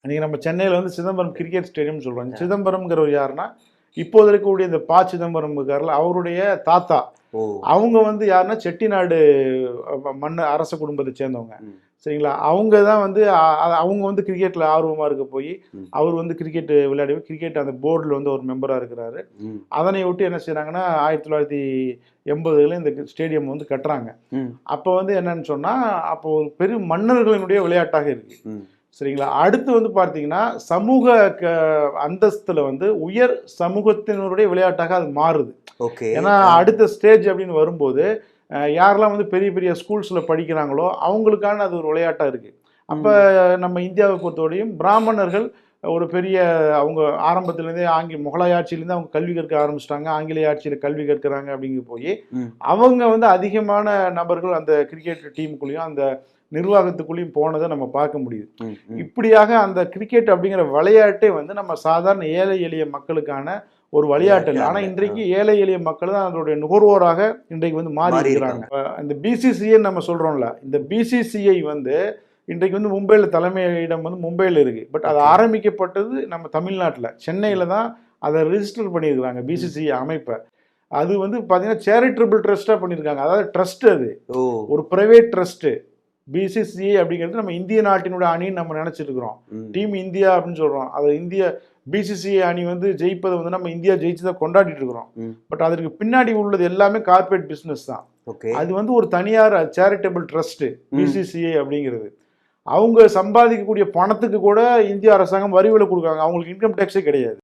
இன்னைக்கு நம்ம சென்னையில் வந்து சிதம்பரம் கிரிக்கெட் ஸ்டேடியம் சொல்கிறோம். சிதம்பரம்ங்கிறவர் யாருன்னா, இப்போது இருக்கக்கூடிய இந்த ப. சிதம்பரம் இருக்கார்ல, அவருடைய தாத்தா. அவங்க வந்து யாருன்னா செட்டிநாடு மன்ன அரச குடும்பத்தை சேர்ந்தவங்க. சரிங்களா? அவங்க தான் வந்து அவங்க வந்து கிரிக்கெட்டில் ஆர்வமாக இருக்க போய் அவர் வந்து கிரிக்கெட் விளையாடி கிரிக்கெட் அந்த போர்டில் வந்து ஒரு மெம்பராக இருக்கிறாரு. அதனை ஒட்டி என்ன செய்கிறாங்கன்னா 1980 இந்த ஸ்டேடியம் வந்து கட்டுறாங்க. அப்போ வந்து என்னன்னு சொன்னால், அப்போ ஒரு பெரும் மன்னர்களினுடைய விளையாட்டாக இருக்கு. சரிங்களா? அடுத்து வந்து பார்த்தீங்கன்னா சமூக அந்தஸ்துல வந்து உயர் சமூகத்தினுடைய விளையாட்டாக அது மாறுது. ஏன்னா அடுத்த ஸ்டேஜ் அப்படின்னு வரும்போது யாரெல்லாம் வந்து பெரிய பெரிய ஸ்கூல்ஸில் படிக்கிறாங்களோ அவங்களுக்கான அது ஒரு விளையாட்டாக இருக்குது. அப்போ நம்ம இந்தியாவை பொறுத்தவரையும் பிராமணர்கள் ஒரு பெரிய அவங்க ஆரம்பத்துலேருந்தே முகலாய ஆட்சியிலேருந்து அவங்க கல்வி கற்க ஆரம்பிச்சிட்டாங்க. ஆங்கிலேய ஆட்சியில் கல்வி கற்கிறாங்க அப்படிங்க போய் அவங்க வந்து அதிகமான நபர்கள் அந்த கிரிக்கெட் டீமுக்குள்ளேயும் அந்த நிர்வாகத்துக்குள்ளேயும் போனதை நம்ம பார்க்க முடியுது. இப்படியாக அந்த கிரிக்கெட் அப்படிங்கிற விளையாட்டே வந்து நம்ம சாதாரண ஏழை எளிய மக்களுக்கான ஒரு விளையாட்டு இல்லை. ஆனால் இன்றைக்கு ஏழை எளிய மக்கள் தான் அதனுடைய நுகர்வோராக இன்றைக்கு வந்து மாறி இருக்கிறாங்க. இந்த பிசிசிஐ நம்ம சொல்றோம்ல, இந்த பிசிசிஐ வந்து இன்றைக்கு வந்து மும்பையில் தலைமையிடம் வந்து மும்பையில் இருக்கு. பட் அது ஆரம்பிக்கப்பட்டது நம்ம தமிழ்நாட்டில் சென்னையில் தான் அதை ரிஜிஸ்டர் பண்ணியிருக்கிறாங்க பிசிசிஐ அமைப்பை. அது வந்து பார்த்தீங்கன்னா சேரிட்டபிள் ட்ரஸ்டாக பண்ணியிருக்காங்க. அதாவது ட்ரஸ்ட், அது ஒரு பிரைவேட் ட்ரஸ்ட்டு. பிசிசிஐ அப்படிங்கிறது நம்ம இந்திய நாட்டினுடைய அணின்னு நம்ம நினைச்சிட்டு இருக்கிறோம். டீம் இந்தியா அப்படின்னு சொல்றோம். அது இந்திய பிசிசிஐ அணி வந்து ஜெயிப்பதை வந்து நம்ம இந்தியா ஜெயிச்சுதான் கொண்டாடிட்டு இருக்கிறோம். பட் அதற்கு பின்னாடி உள்ளது எல்லாமே கார்பரேட் பிசினஸ் தான். அது வந்து ஒரு தனியார் சேரிட்டபிள் ட்ரஸ்ட் பிசிசிஐ அப்படிங்கிறது. அவங்க சம்பாதிக்கக்கூடிய பணத்துக்கு கூட இந்திய அரசாங்கம் வரி விலக்கு கொடுக்குறாங்க. அவங்களுக்கு இன்கம் டேக்ஸே கிடையாது.